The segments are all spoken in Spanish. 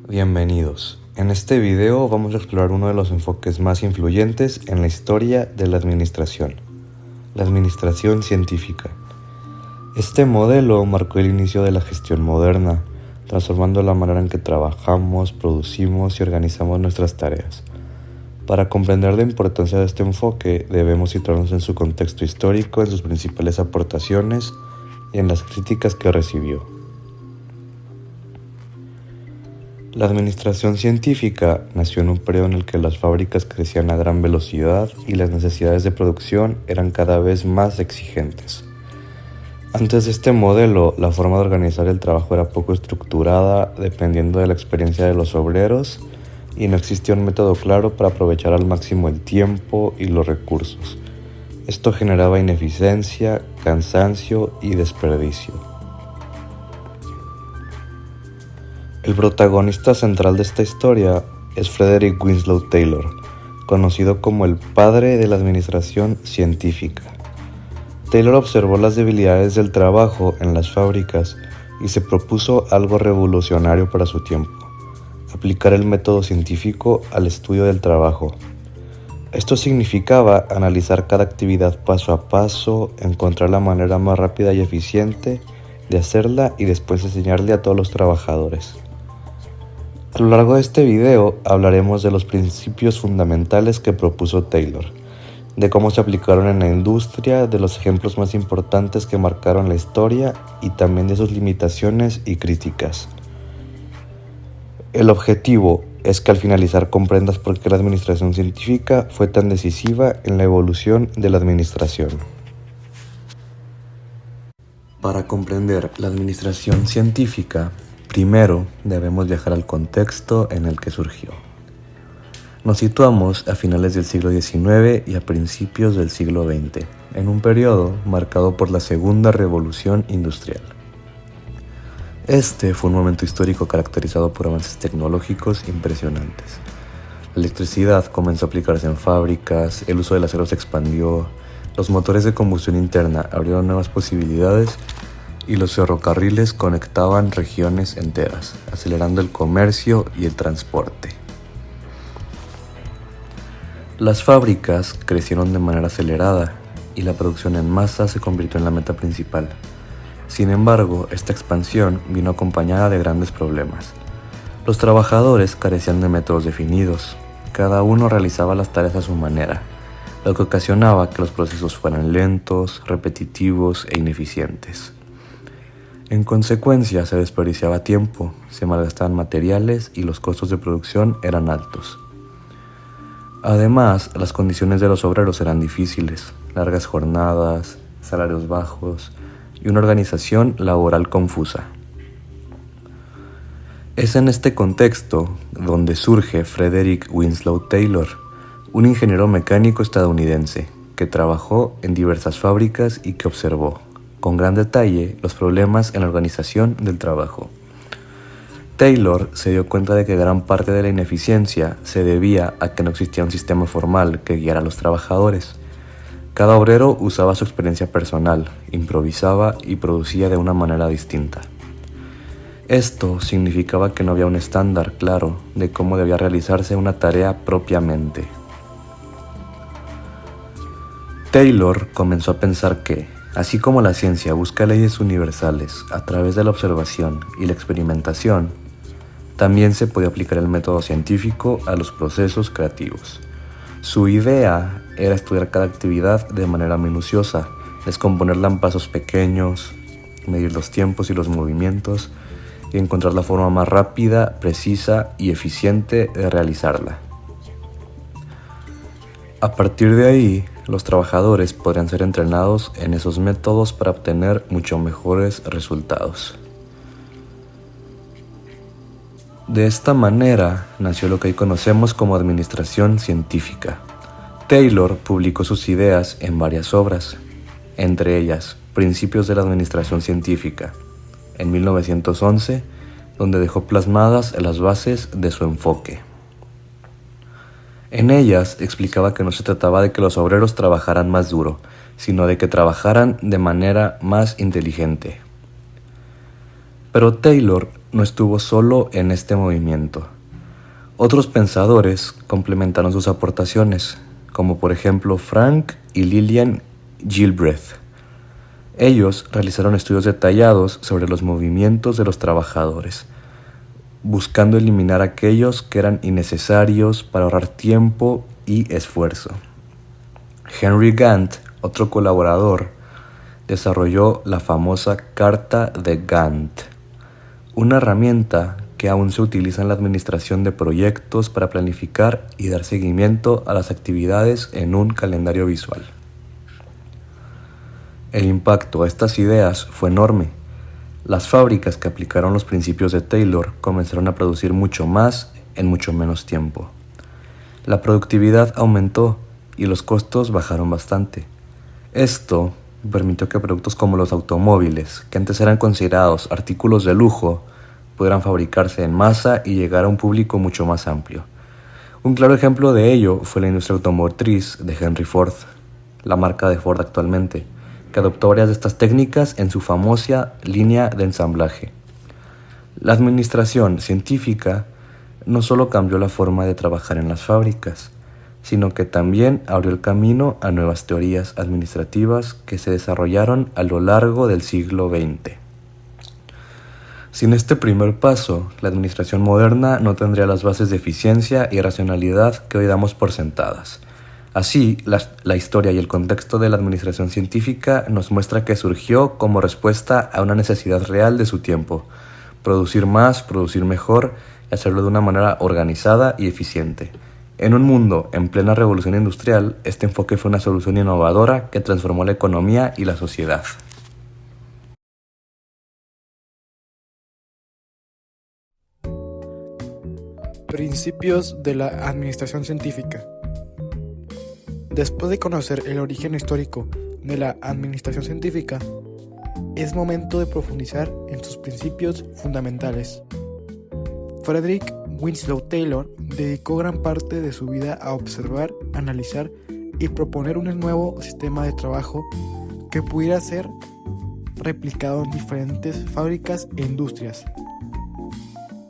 Bienvenidos. En este video vamos a explorar uno de los enfoques más influyentes en la historia de la administración científica. Este modelo marcó el inicio de la gestión moderna, transformando la manera en que trabajamos, producimos y organizamos nuestras tareas. Para comprender la importancia de este enfoque, debemos situarnos en su contexto histórico, en sus principales aportaciones y en las críticas que recibió. La administración científica nació en un periodo en el que las fábricas crecían a gran velocidad y las necesidades de producción eran cada vez más exigentes. Antes de este modelo, la forma de organizar el trabajo era poco estructurada, dependiendo de la experiencia de los obreros, y no existía un método claro para aprovechar al máximo el tiempo y los recursos. Esto generaba ineficiencia, cansancio y desperdicio. El protagonista central de esta historia es Frederick Winslow Taylor, conocido como el padre de la administración científica. Taylor observó las debilidades del trabajo en las fábricas y se propuso algo revolucionario para su tiempo: aplicar el método científico al estudio del trabajo. Esto significaba analizar cada actividad paso a paso, encontrar la manera más rápida y eficiente de hacerla y después enseñarle a todos los trabajadores. A lo largo de este video hablaremos de los principios fundamentales que propuso Taylor, de cómo se aplicaron en la industria, de los ejemplos más importantes que marcaron la historia y también de sus limitaciones y críticas. El objetivo es que al finalizar comprendas por qué la administración científica fue tan decisiva en la evolución de la administración. Para comprender la administración científica, primero debemos viajar al contexto en el que surgió. Nos situamos a finales del siglo XIX y a principios del siglo XX, en un periodo marcado por la Segunda Revolución Industrial. Este fue un momento histórico caracterizado por avances tecnológicos impresionantes. La electricidad comenzó a aplicarse en fábricas, el uso del acero se expandió, los motores de combustión interna abrieron nuevas posibilidades y los ferrocarriles conectaban regiones enteras, acelerando el comercio y el transporte. Las fábricas crecieron de manera acelerada y la producción en masa se convirtió en la meta principal. Sin embargo, esta expansión vino acompañada de grandes problemas. Los trabajadores carecían de métodos definidos, cada uno realizaba las tareas a su manera, lo que ocasionaba que los procesos fueran lentos, repetitivos e ineficientes. En consecuencia, se desperdiciaba tiempo, se malgastaban materiales y los costos de producción eran altos. Además, las condiciones de los obreros eran difíciles: largas jornadas, salarios bajos y una organización laboral confusa. Es en este contexto donde surge Frederick Winslow Taylor, un ingeniero mecánico estadounidense que trabajó en diversas fábricas y que observó con gran detalle los problemas en la organización del trabajo. Taylor se dio cuenta de que gran parte de la ineficiencia se debía a que no existía un sistema formal que guiara a los trabajadores. Cada obrero usaba su experiencia personal, improvisaba y producía de una manera distinta. Esto significaba que no había un estándar claro de cómo debía realizarse una tarea propiamente. Taylor comenzó a pensar que, así como la ciencia busca leyes universales a través de la observación y la experimentación, también se podía aplicar el método científico a los procesos creativos. Su idea era estudiar cada actividad de manera minuciosa, descomponerla en pasos pequeños, medir los tiempos y los movimientos y encontrar la forma más rápida, precisa y eficiente de realizarla. A partir de ahí, los trabajadores podrían ser entrenados en esos métodos para obtener mucho mejores resultados. De esta manera nació lo que hoy conocemos como administración científica. Taylor publicó sus ideas en varias obras, entre ellas Principios de la Administración Científica, en 1911, donde dejó plasmadas las bases de su enfoque. En ellas explicaba que no se trataba de que los obreros trabajaran más duro, sino de que trabajaran de manera más inteligente. Pero Taylor no estuvo solo en este movimiento. Otros pensadores complementaron sus aportaciones, como por ejemplo Frank y Lillian Gilbreth. Ellos realizaron estudios detallados sobre los movimientos de los trabajadores, buscando eliminar aquellos que eran innecesarios para ahorrar tiempo y esfuerzo. Henry Gantt, otro colaborador, desarrolló la famosa Carta de Gantt, una herramienta que aún se utiliza en la administración de proyectos para planificar y dar seguimiento a las actividades en un calendario visual. El impacto a estas ideas fue enorme. Las fábricas que aplicaron los principios de Taylor comenzaron a producir mucho más en mucho menos tiempo. La productividad aumentó y los costos bajaron bastante. Esto permitió que productos como los automóviles, que antes eran considerados artículos de lujo, pudieran fabricarse en masa y llegar a un público mucho más amplio. Un claro ejemplo de ello fue la industria automotriz de Henry Ford, la marca de Ford actualmente, que adoptó varias de estas técnicas en su famosa línea de ensamblaje. La administración científica no solo cambió la forma de trabajar en las fábricas, sino que también abrió el camino a nuevas teorías administrativas que se desarrollaron a lo largo del siglo XX. Sin este primer paso, la administración moderna no tendría las bases de eficiencia y racionalidad que hoy damos por sentadas. Así, la historia y el contexto de la administración científica nos muestra que surgió como respuesta a una necesidad real de su tiempo: producir más, producir mejor y hacerlo de una manera organizada y eficiente. En un mundo en plena revolución industrial, este enfoque fue una solución innovadora que transformó la economía y la sociedad. Principios de la administración científica. Después de conocer el origen histórico de la administración científica, es momento de profundizar en sus principios fundamentales. Frederick Winslow Taylor dedicó gran parte de su vida a observar, analizar y proponer un nuevo sistema de trabajo que pudiera ser replicado en diferentes fábricas e industrias.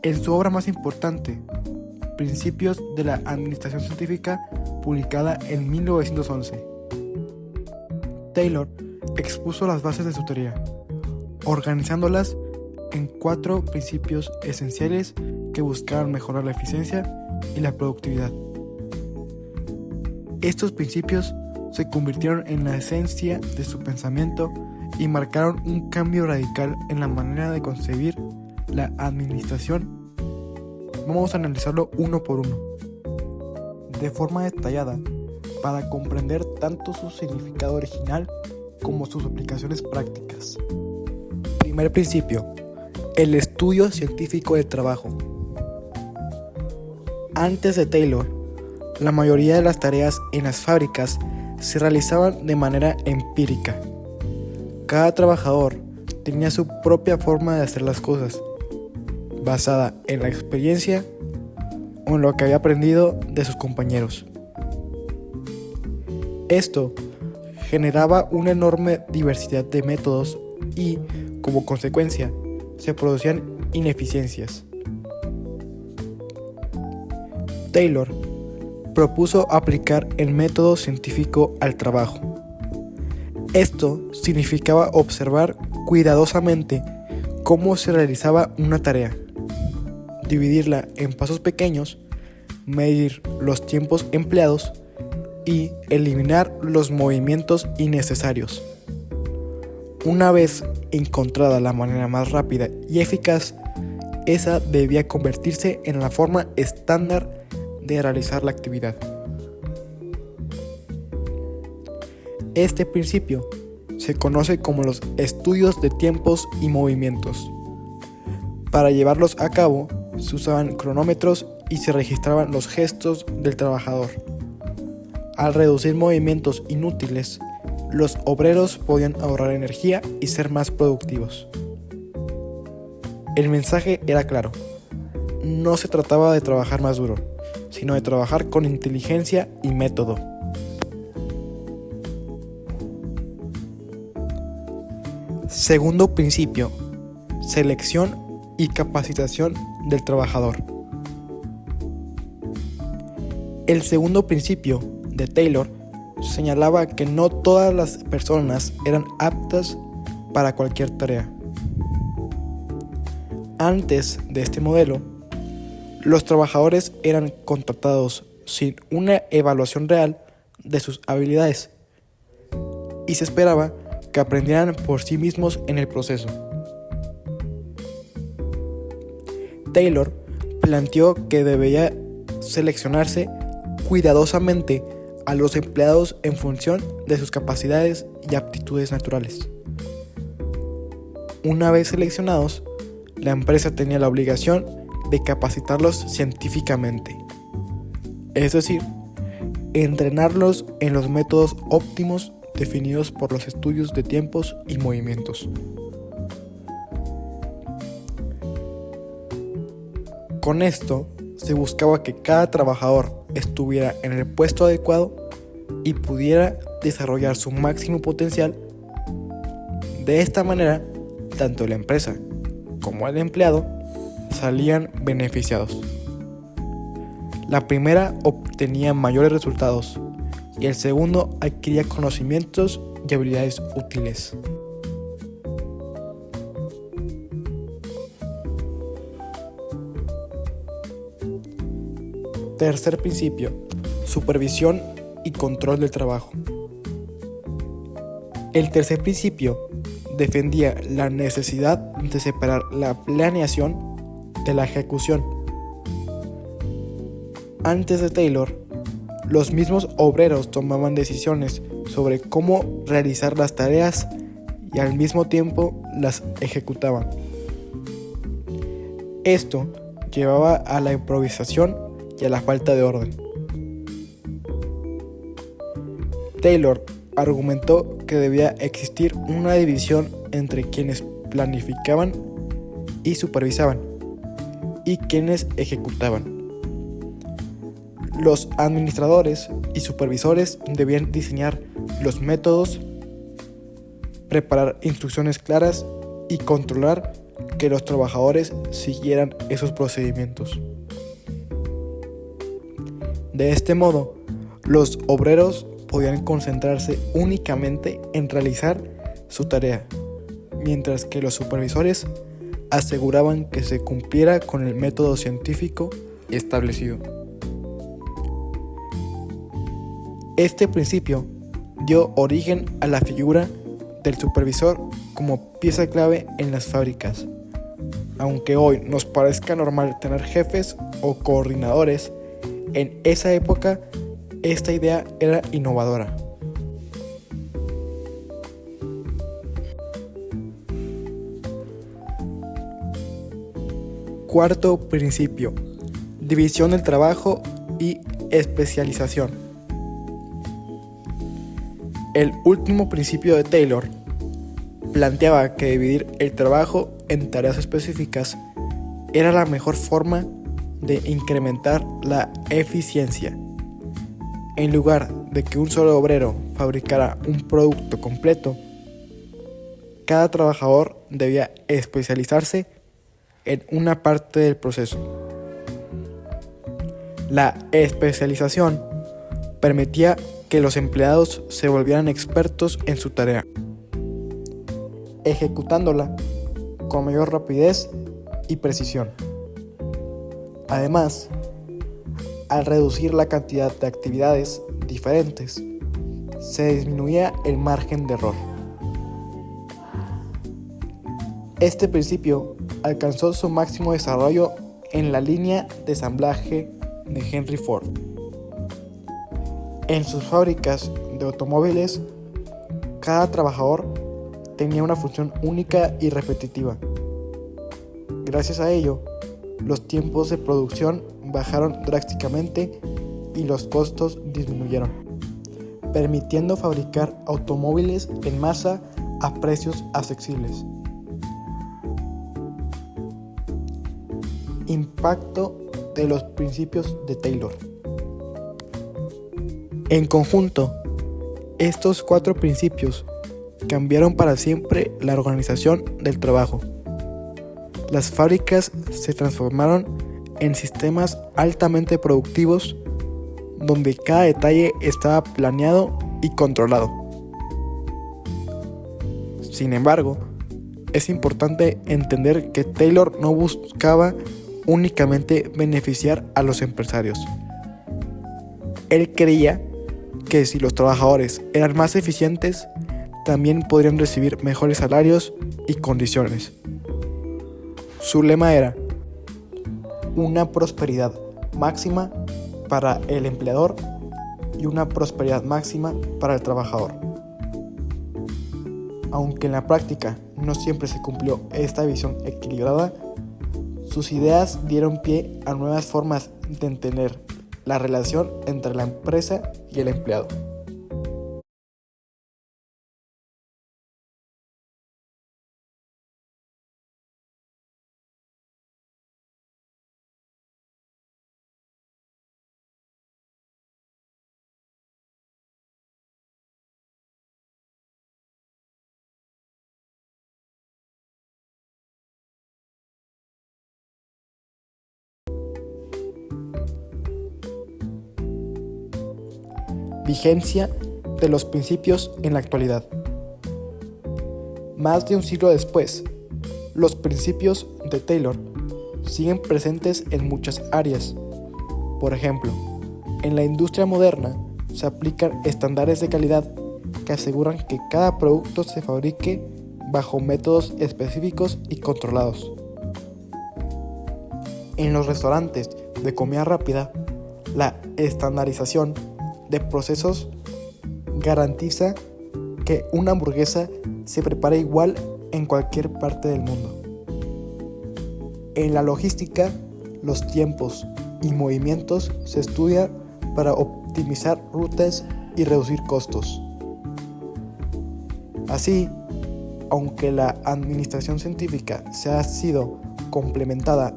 En su obra más importante, Principios de la Administración Científica, publicada en 1911, Taylor expuso las bases de su teoría, organizándolas en 4 principios esenciales que buscaban mejorar la eficiencia y la productividad. Estos principios se convirtieron en la esencia de su pensamiento y marcaron un cambio radical en la manera de concebir la administración. Vamos a analizarlo uno por uno, de forma detallada, para comprender tanto su significado original como sus aplicaciones prácticas. Primer principio: el estudio científico del trabajo. Antes de Taylor, la mayoría de las tareas en las fábricas se realizaban de manera empírica. Cada trabajador tenía su propia forma de hacer las cosas, basada en la experiencia o en lo que había aprendido de sus compañeros. Esto generaba una enorme diversidad de métodos y, como consecuencia, se producían ineficiencias. Taylor propuso aplicar el método científico al trabajo. Esto significaba observar cuidadosamente cómo se realizaba una tarea, dividirla en pasos pequeños, medir los tiempos empleados y eliminar los movimientos innecesarios. Una vez encontrada la manera más rápida y eficaz, esa debía convertirse en la forma estándar de realizar la actividad. Este principio se conoce como los estudios de tiempos y movimientos. Para llevarlos a cabo, se usaban cronómetros y se registraban los gestos del trabajador. Al reducir movimientos inútiles, los obreros podían ahorrar energía y ser más productivos. El mensaje era claro: no se trataba de trabajar más duro, sino de trabajar con inteligencia y método. Segundo principio: selección y capacitación del trabajador. El segundo principio de Taylor señalaba que no todas las personas eran aptas para cualquier tarea. Antes de este modelo, los trabajadores eran contratados sin una evaluación real de sus habilidades y se esperaba que aprendieran por sí mismos en el proceso. Taylor planteó que debía seleccionarse cuidadosamente a los empleados en función de sus capacidades y aptitudes naturales. Una vez seleccionados, la empresa tenía la obligación de capacitarlos científicamente, es decir, entrenarlos en los métodos óptimos definidos por los estudios de tiempos y movimientos. Con esto, se buscaba que cada trabajador estuviera en el puesto adecuado y pudiera desarrollar su máximo potencial. De esta manera, tanto la empresa como el empleado salían beneficiados. La primera obtenía mayores resultados y el segundo adquiría conocimientos y habilidades útiles. Tercer principio: supervisión y control del trabajo. El tercer principio defendía la necesidad de separar la planeación de la ejecución. Antes de Taylor, los mismos obreros tomaban decisiones sobre cómo realizar las tareas y al mismo tiempo las ejecutaban. Esto llevaba a la improvisación y a la falta de orden. Taylor argumentó que debía existir una división entre quienes planificaban y supervisaban y quienes ejecutaban. Los administradores y supervisores debían diseñar los métodos, preparar instrucciones claras y controlar que los trabajadores siguieran esos procedimientos. De este modo, los obreros podían concentrarse únicamente en realizar su tarea, mientras que los supervisores aseguraban que se cumpliera con el método científico establecido. Este principio dio origen a la figura del supervisor como pieza clave en las fábricas. Aunque hoy nos parezca normal tener jefes o coordinadores, en esa época esta idea era innovadora. Cuarto principio: división del trabajo y especialización. El último principio de Taylor planteaba que dividir el trabajo en tareas específicas era la mejor forma de incrementar la eficiencia. En lugar de que un solo obrero fabricara un producto completo, cada trabajador debía especializarse en una parte del proceso. La especialización permitía que los empleados se volvieran expertos en su tarea, ejecutándola con mayor rapidez y precisión. Además, al reducir la cantidad de actividades diferentes, se disminuía el margen de error. Este principio alcanzó su máximo desarrollo en la línea de ensamblaje de Henry Ford. En sus fábricas de automóviles, cada trabajador tenía una función única y repetitiva. Gracias a ello, los tiempos de producción bajaron drásticamente y los costos disminuyeron, permitiendo fabricar automóviles en masa a precios accesibles. Impacto de los principios de Taylor. En conjunto, estos 4 principios cambiaron para siempre la organización del trabajo. las fábricas se transformaron en sistemas altamente productivos donde cada detalle estaba planeado y controlado. Sin embargo, es importante entender que Taylor no buscaba únicamente beneficiar a los empresarios. Él creía que si los trabajadores eran más eficientes, también podrían recibir mejores salarios y condiciones. Su lema era una prosperidad máxima para el empleador y una prosperidad máxima para el trabajador. Aunque en la práctica no siempre se cumplió esta visión equilibrada, sus ideas dieron pie a nuevas formas de entender la relación entre la empresa y el empleado. Vigencia de los principios en la actualidad. Más de un siglo después, los principios de Taylor siguen presentes en muchas áreas. Por ejemplo, en la industria moderna se aplican estándares de calidad que aseguran que cada producto se fabrique bajo métodos específicos y controlados. En los restaurantes de comida rápida, la estandarización de procesos garantiza que una hamburguesa se prepare igual en cualquier parte del mundo. En la logística, los tiempos y movimientos se estudian para optimizar rutas y reducir costos. Así, aunque la administración científica se ha sido complementada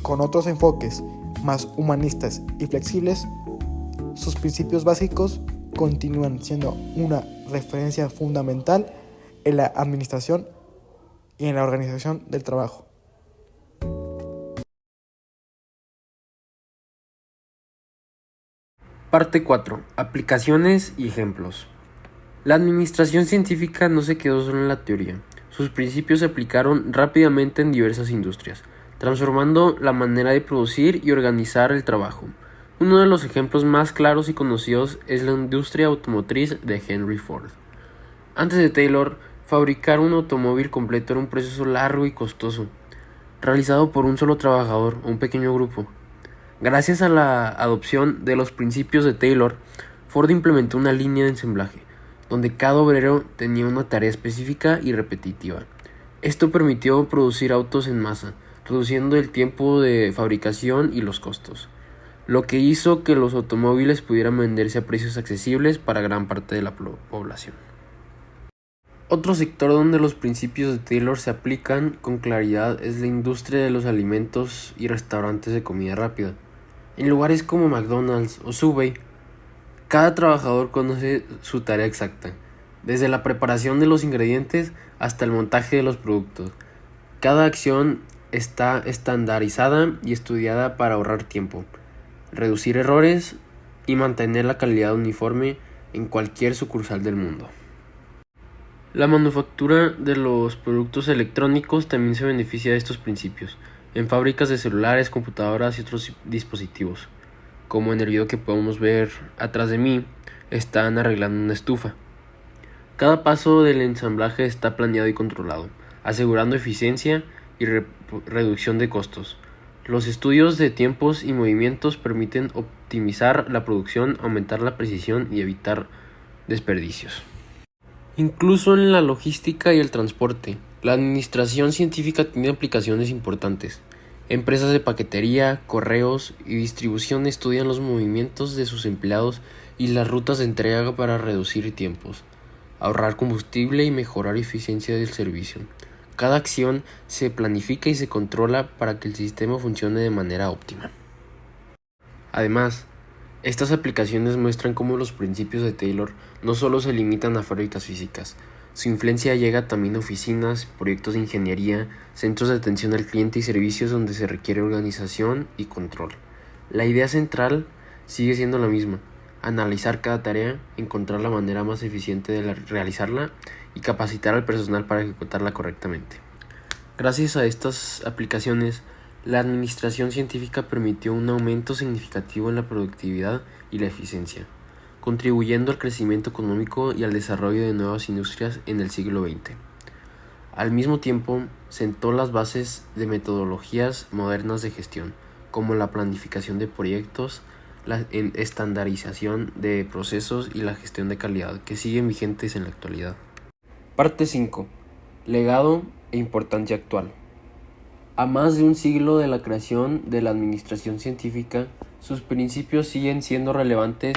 con otros enfoques más humanistas y flexibles, sus principios básicos continúan siendo una referencia fundamental en la administración y en la organización del trabajo. Parte 4. Aplicaciones y ejemplos. La administración científica no se quedó solo en la teoría. Sus principios se aplicaron rápidamente en diversas industrias, transformando la manera de producir y organizar el trabajo. Uno de los ejemplos más claros y conocidos es la industria automotriz de Henry Ford. Antes de Taylor, fabricar un automóvil completo era un proceso largo y costoso, realizado por un solo trabajador o un pequeño grupo. Gracias a la adopción de los principios de Taylor, Ford implementó una línea de ensamblaje, donde cada obrero tenía una tarea específica y repetitiva. Esto permitió producir autos en masa, reduciendo el tiempo de fabricación y los costos, lo que hizo que los automóviles pudieran venderse a precios accesibles para gran parte de la población. Otro sector donde los principios de Taylor se aplican con claridad es la industria de los alimentos y restaurantes de comida rápida. En lugares como McDonald's o Subway, cada trabajador conoce su tarea exacta, desde la preparación de los ingredientes hasta el montaje de los productos. Cada acción está estandarizada y estudiada para ahorrar tiempo, reducir errores y mantener la calidad uniforme en cualquier sucursal del mundo. La manufactura de los productos electrónicos también se beneficia de estos principios, en fábricas de celulares, computadoras y otros dispositivos. Como en el video que podemos ver atrás de mí, están arreglando una estufa. Cada paso del ensamblaje está planeado y controlado, asegurando eficiencia y reducción de costos. Los estudios de tiempos y movimientos permiten optimizar la producción, aumentar la precisión y evitar desperdicios. Incluso en la logística y el transporte, la administración científica tiene aplicaciones importantes. Empresas de paquetería, correos y distribución estudian los movimientos de sus empleados y las rutas de entrega para reducir tiempos, ahorrar combustible y mejorar eficiencia del servicio. Cada acción se planifica y se controla para que el sistema funcione de manera óptima. Además, estas aplicaciones muestran cómo los principios de Taylor no solo se limitan a fábricas físicas, Su influencia llega también a oficinas, proyectos de ingeniería, centros de atención al cliente y servicios donde se requiere organización y control. La idea central sigue siendo la misma: analizar cada tarea, encontrar la manera más eficiente de realizarla y capacitar al personal para ejecutarla correctamente. Gracias a estas aplicaciones, la administración científica permitió un aumento significativo en la productividad y la eficiencia, contribuyendo al crecimiento económico y al desarrollo de nuevas industrias en el siglo XX. Al mismo tiempo, sentó las bases de metodologías modernas de gestión, como la planificación de proyectos, la estandarización de procesos y la gestión de calidad, que siguen vigentes en la actualidad. Parte 5. Legado e importancia actual. A más de un siglo de la creación de la administración científica, sus principios siguen siendo relevantes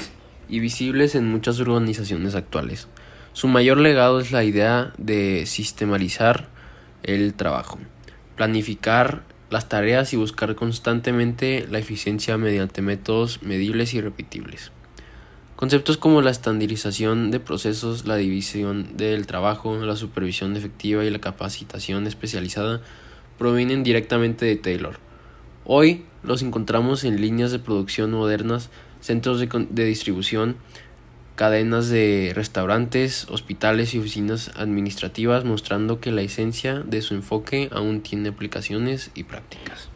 y visibles en muchas organizaciones actuales. Su mayor legado es la idea de sistematizar el trabajo, planificar las tareas y buscar constantemente la eficiencia mediante métodos medibles y repetibles. Conceptos como la estandarización de procesos, la división del trabajo, la supervisión efectiva y la capacitación especializada provienen directamente de Taylor. Hoy los encontramos en líneas de producción modernas, centros de distribución, cadenas de restaurantes, hospitales y oficinas administrativas, mostrando que la esencia de su enfoque aún tiene aplicaciones y prácticas.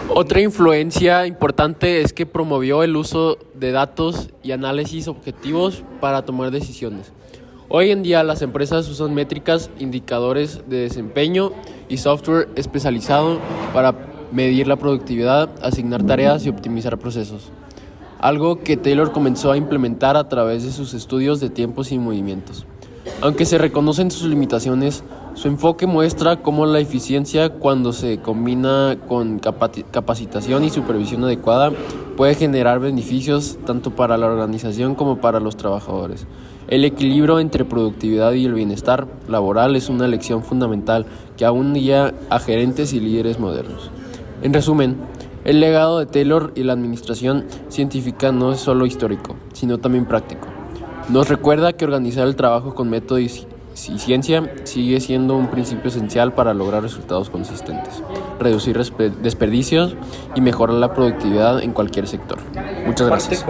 Otra influencia importante es que promovió el uso de datos y análisis objetivos para tomar decisiones. Hoy en día las empresas usan métricas, indicadores de desempeño y software especializado para medir la productividad, asignar tareas y optimizar procesos. Algo que Taylor comenzó a implementar a través de sus estudios de tiempos y movimientos. Aunque se reconocen sus limitaciones, su enfoque muestra cómo la eficiencia, cuando se combina con capacitación y supervisión adecuada, puede generar beneficios tanto para la organización como para los trabajadores. El equilibrio entre productividad y el bienestar laboral es una lección fundamental que aún guía a gerentes y líderes modernos. En resumen, el legado de Taylor y la administración científica no es solo histórico, sino también práctico. Nos recuerda que organizar el trabajo con método y ciencia sigue siendo un principio esencial para lograr resultados consistentes, reducir desperdicios y mejorar la productividad en cualquier sector. Muchas gracias.